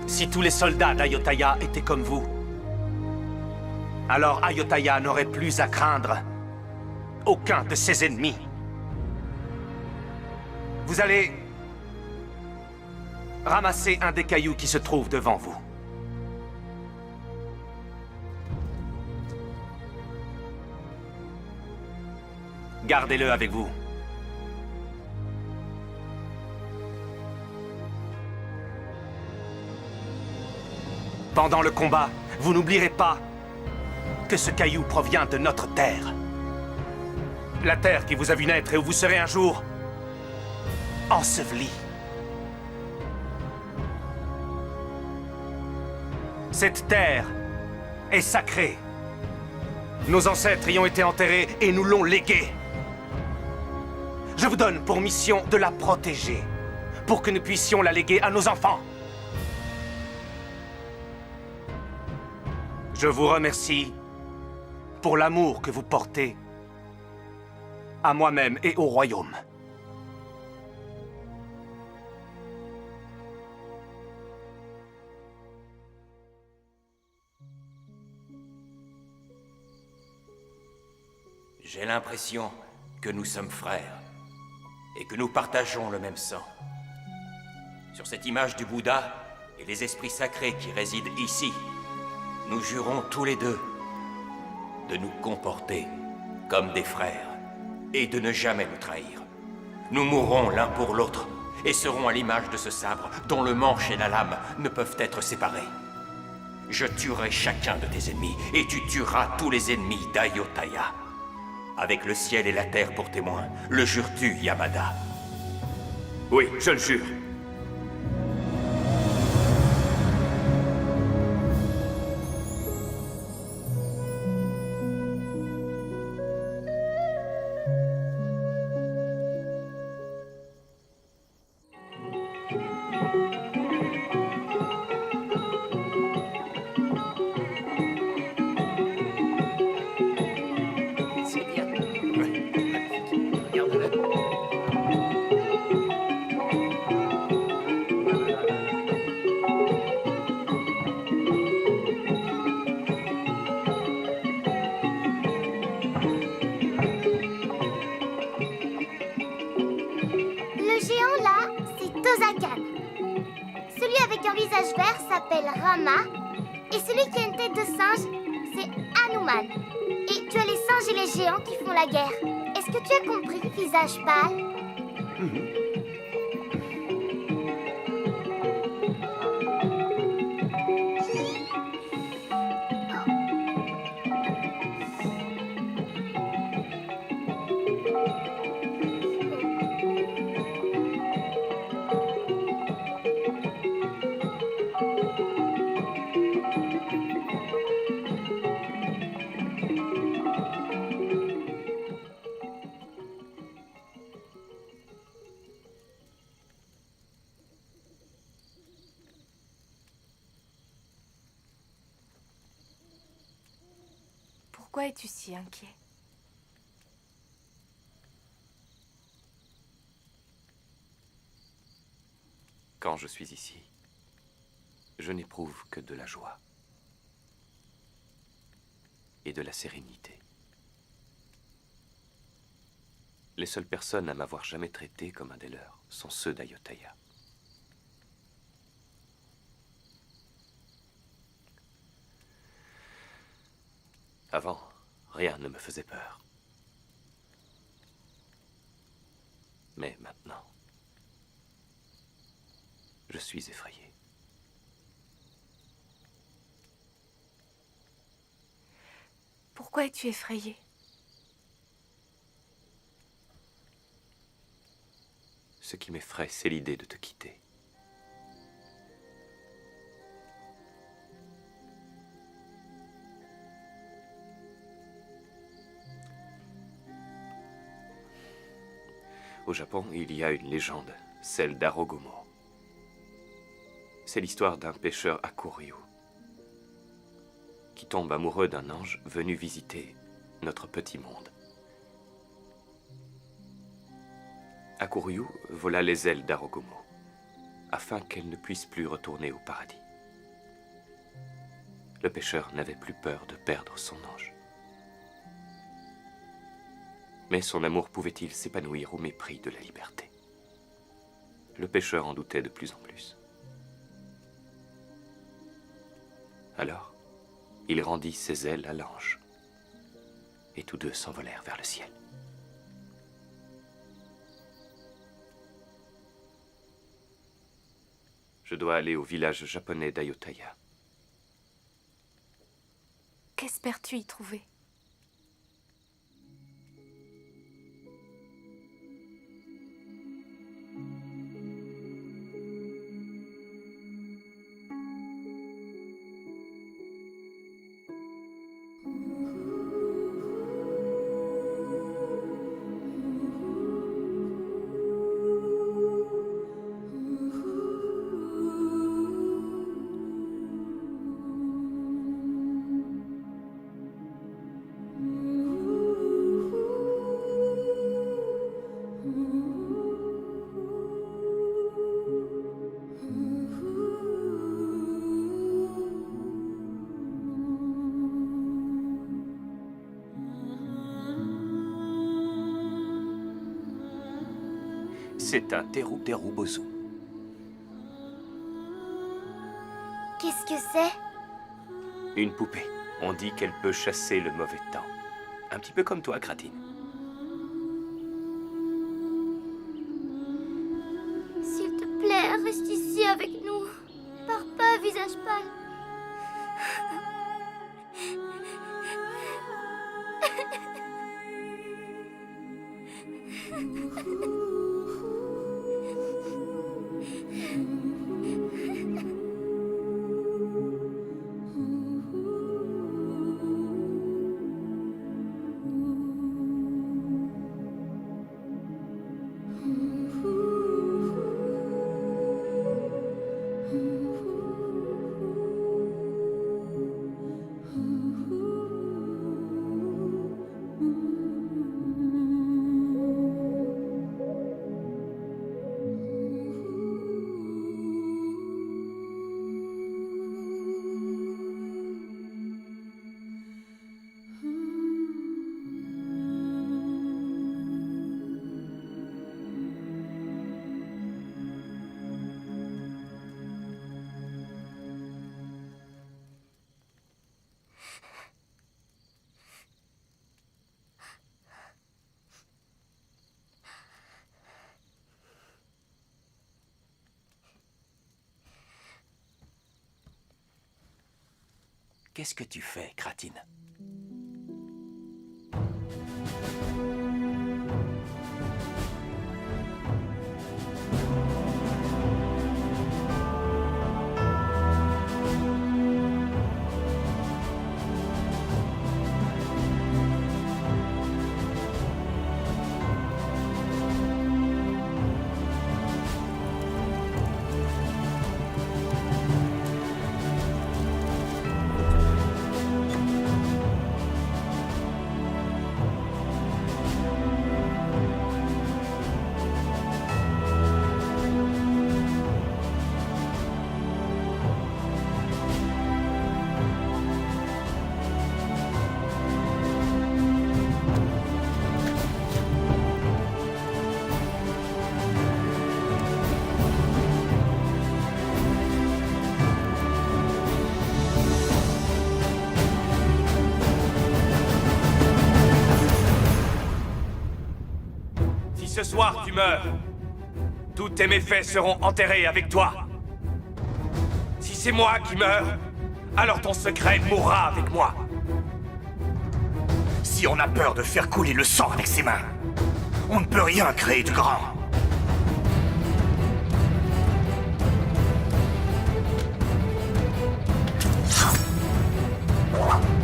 Si tous les soldats d'Ayutthaya étaient comme vous, alors Ayutthaya n'aurait plus à craindre aucun de ses ennemis. Vous allez ramasser un des cailloux qui se trouve devant vous. Gardez-le avec vous. Pendant le combat, vous n'oublierez pas que ce caillou provient de notre terre. La terre qui vous a vu naître et où vous serez un jour enseveli. Cette terre est sacrée. Nos ancêtres y ont été enterrés et nous l'ont léguée. Je vous donne pour mission de la protéger, pour que nous puissions la léguer à nos enfants. Je vous remercie pour l'amour que vous portez à moi-même et au royaume. J'ai l'impression que nous sommes frères et que nous partageons le même sang. Sur cette image du Bouddha et les esprits sacrés qui résident ici, nous jurons tous les deux de nous comporter comme des frères et de ne jamais nous trahir. Nous mourrons l'un pour l'autre et serons à l'image de ce sabre dont le manche et la lame ne peuvent être séparés. Je tuerai chacun de tes ennemis et tu tueras tous les ennemis d'Ayutthaya. Avec le ciel et la terre pour témoins, le jures-tu, Yamada? Oui, je le jure. C'est bien. s'appelle Rama. Et celui qui a une tête de singe, c'est Hanuman. Et tu as les singes et les géants qui font la guerre. Est-ce que tu as compris, visage pâle? Pourquoi es-tu si inquiet? Quand je suis ici, je n'éprouve que de la joie et de la sérénité. Les seules personnes à m'avoir jamais traité comme un des leurs sont ceux d'Ayutthaya. Avant, rien ne me faisait peur. Mais maintenant, je suis effrayé. Pourquoi es-tu effrayé? Ce qui m'effraie, c'est l'idée de te quitter. Au Japon, il y a une légende, celle d'Arogomo. C'est l'histoire d'un pêcheur Hakuryu qui tombe amoureux d'un ange venu visiter notre petit monde. Hakuryu vola les ailes d'Arogomo afin qu'elle ne puisse plus retourner au paradis. Le pêcheur n'avait plus peur de perdre son ange. Mais son amour pouvait-il s'épanouir au mépris de la liberté? Le pêcheur en doutait de plus en plus. Alors, il rendit ses ailes à l'ange, et tous deux s'envolèrent vers le ciel. Je dois aller au village japonais d'Ayutthaya. Qu'espères-tu y trouver? C'est un Teru Bozu. Qu'est-ce que c'est? Une poupée. On dit qu'elle peut chasser le mauvais temps. Un petit peu comme toi, Kratine. S'il te plaît, reste ici avec nous. Pars pas, visage pâle. Qu'est-ce que tu fais, Kratine? Ce soir, tu meurs. Tous tes méfaits seront enterrés avec toi. Si c'est moi qui meurs, alors ton secret mourra avec moi. Si on a peur de faire couler le sang avec ses mains, on ne peut rien créer de grand. Ah!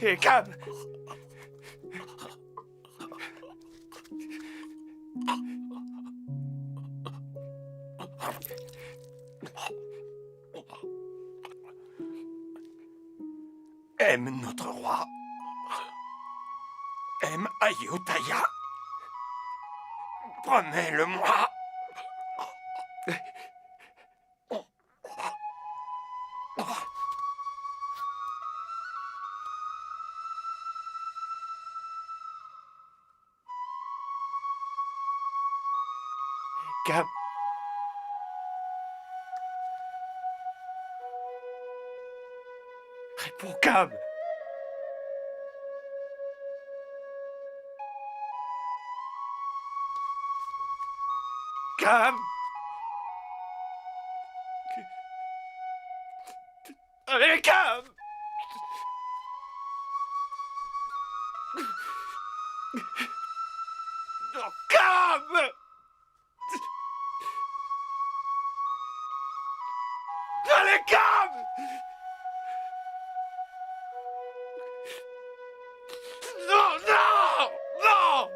Et Cam! Aime notre roi. Aime Ayutthaya. Promets-le-moi. Cam. Réponds, Cam. Cam. Allez, Cam. Oh, Cam. Allez, Cam. Non, non, non.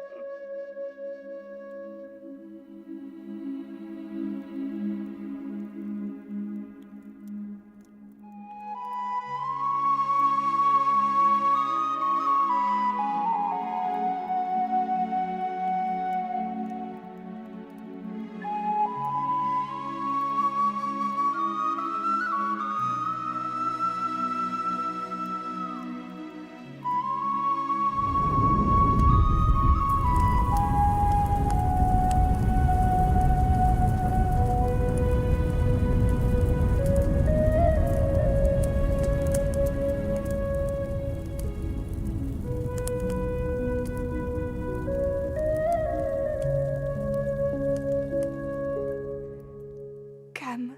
Cam,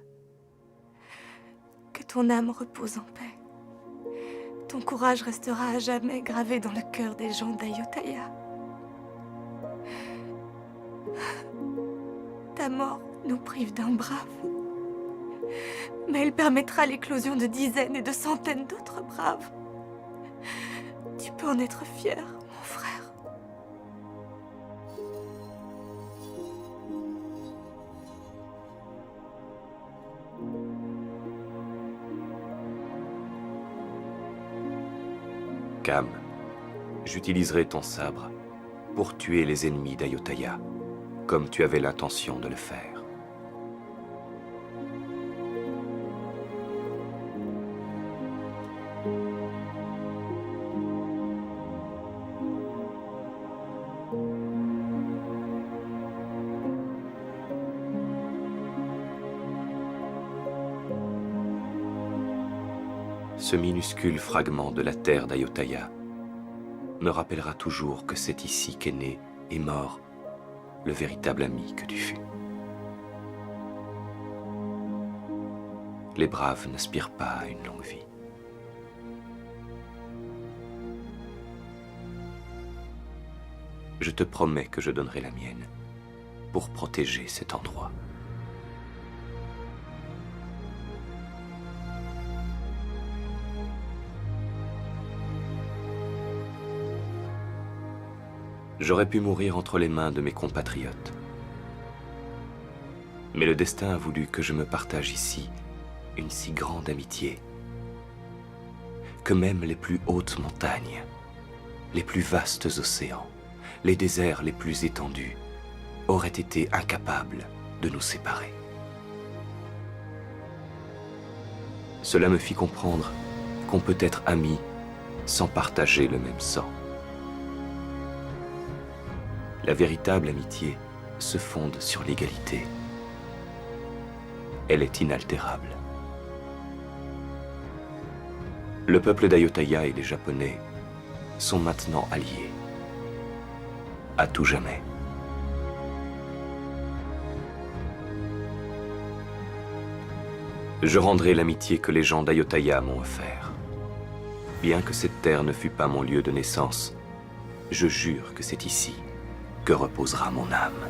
que ton âme repose en paix. Ton courage restera à jamais gravé dans le cœur des gens d'Ayutthaya. Ta mort nous prive d'un brave, mais elle permettra l'éclosion de dizaines et de centaines d'autres braves. Tu peux en être fier, mon frère. Cam, j'utiliserai ton sabre pour tuer les ennemis d'Ayutthaya, comme tu avais l'intention de le faire. Ce minuscule fragment de la terre d'Ayutthaya me rappellera toujours que c'est ici qu'est né et mort le véritable ami que tu fus. Les braves n'aspirent pas à une longue vie. Je te promets que je donnerai la mienne pour protéger cet endroit. J'aurais pu mourir entre les mains de mes compatriotes. Mais le destin a voulu que je me partage ici une si grande amitié que même les plus hautes montagnes, les plus vastes océans, les déserts les plus étendus auraient été incapables de nous séparer. Cela me fit comprendre qu'on peut être amis sans partager le même sang. La véritable amitié se fonde sur l'égalité. Elle est inaltérable. Le peuple d'Ayutthaya et les Japonais sont maintenant alliés. À tout jamais. Je rendrai l'amitié que les gens d'Ayutthaya m'ont offert. Bien que cette terre ne fût pas mon lieu de naissance, je jure que c'est ici que reposera mon âme.